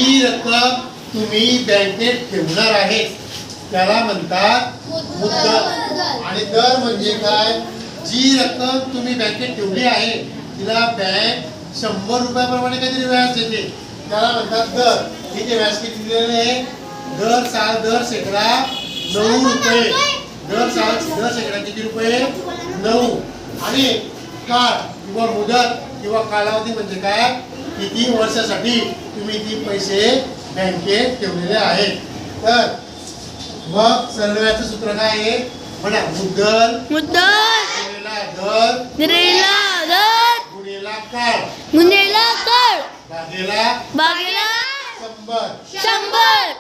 जी रक्कम तुम्ही बँकेत ठेवणार आहे त्याला म्हणतात मुद्दल. आणि दर म्हणजे काय? जी रक्कम तुम्ही बँकेत ठेवली आहे तिला बँक 100 रुपयाप्रमाणे काहीतरी व्याज देते त्याला म्हणतात दर. ठीक व्याज किती दिलेले आहे? दर शेकडा 9 रुपये. दर शेकडा किती रुपये? 9. आणि काळ किंवा मुदत किंवा कालावधी म्हणजे काय? किती वर्षासाठी तुम्ही ती पैसे बँकेत ठेवलेले आहेत. तर मग सरळ व्याजाचं सूत्र काय आहे? म्हणा मुद्दल गुणिला दर गुणिला काळ भागिला 100.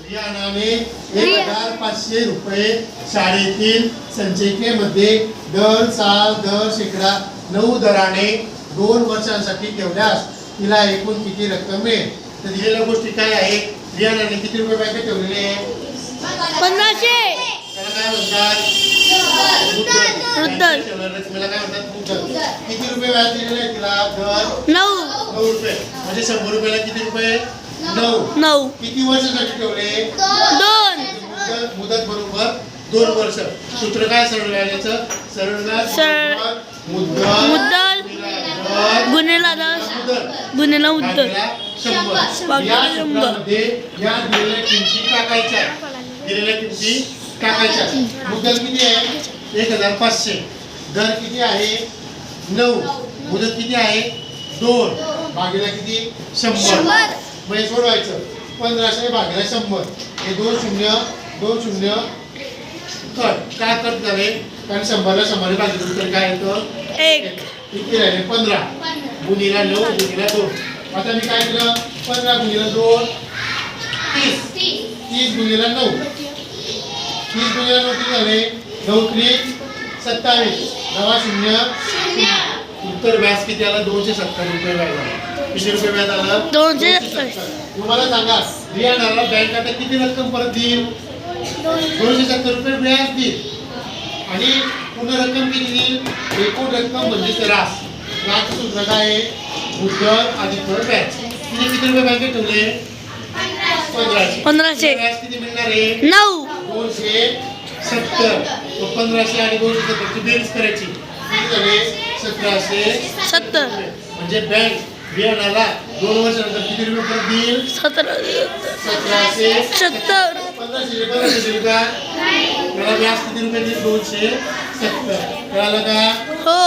रियानाने 1500 रुपये शाळेतील संचिकेमध्ये दर शेकडा 9 दराने 2 वर्षांसाठी ठेवल्यास तिला एकूण किती रक्कम मिळेल? तर दिलेल्या गोष्टी काय आहेत? रियानाने किती रुपये बँकेत ठेवलेले आहे? 1500. त्याला काय म्हणतात? मुद्दल. मला काय म्हणतात? मुद्दल. किती रुपये व्याज दिलेले आहे तिला? दर 9 रुपये. म्हणजे 100 रुपयाला किती रुपये? 9. किती वर्षासाठी ठेवले? 2. मुदत बरोबर 2 वर्ष. सूत्र काय सरळ व्याजाचं? सरळ व्याज मुद्दल गुणिला मुद्दल 100. या सूत्रामध्ये या दिलेल्या किमती टाकायच्या. मुद्दल किती आहे? 1500. दर किती आहे? 9. मुदत किती आहे? 2. भागिला किती? 100. म्हणजे सोडवायचं. 1500 भागिला 100. हे 2 शून्य कट. काय कट झाले? कारण 100ला 100 भागिले तर काय येतं? 1. किती राहिले? 15 गुणिला 9 गुणिला 2. आता मी काय केलं? 15 गुणिला 2 30. 30 गुणिला 9. 30 गुणिला 9 किती झाले? 9 त्रिक 27. 9 शून्य. उत्तर व्याज किती आलं? 270 रुपये व्याज आलं. किती रुपये व्याज आलं? 270. तुम्हाला सांगा रियानाला बँक आता किती रक्कम परत देईल? 270 रुपये व्याज देईल. आणि पूर्ण रक्कम किती देईल? एकूण रक्कम म्हणजे रास. रासचं सूत्र काय आहे? मुद्दल अधिक व्याज. किती रुपये बँकेत ठेवले? 1500. व्याज किती मिळणार आहे? 9. 270. 1500 आणि 270 ची बेरीज करायची. किती झाले? 1770. म्हणजे बँक रियानाला 2 वर्षानंतर किती रुपये परत देईल? 1770. 1500 दिले का? त्याला व्याज किती रुपये देईल? 270. कळालं का? हो.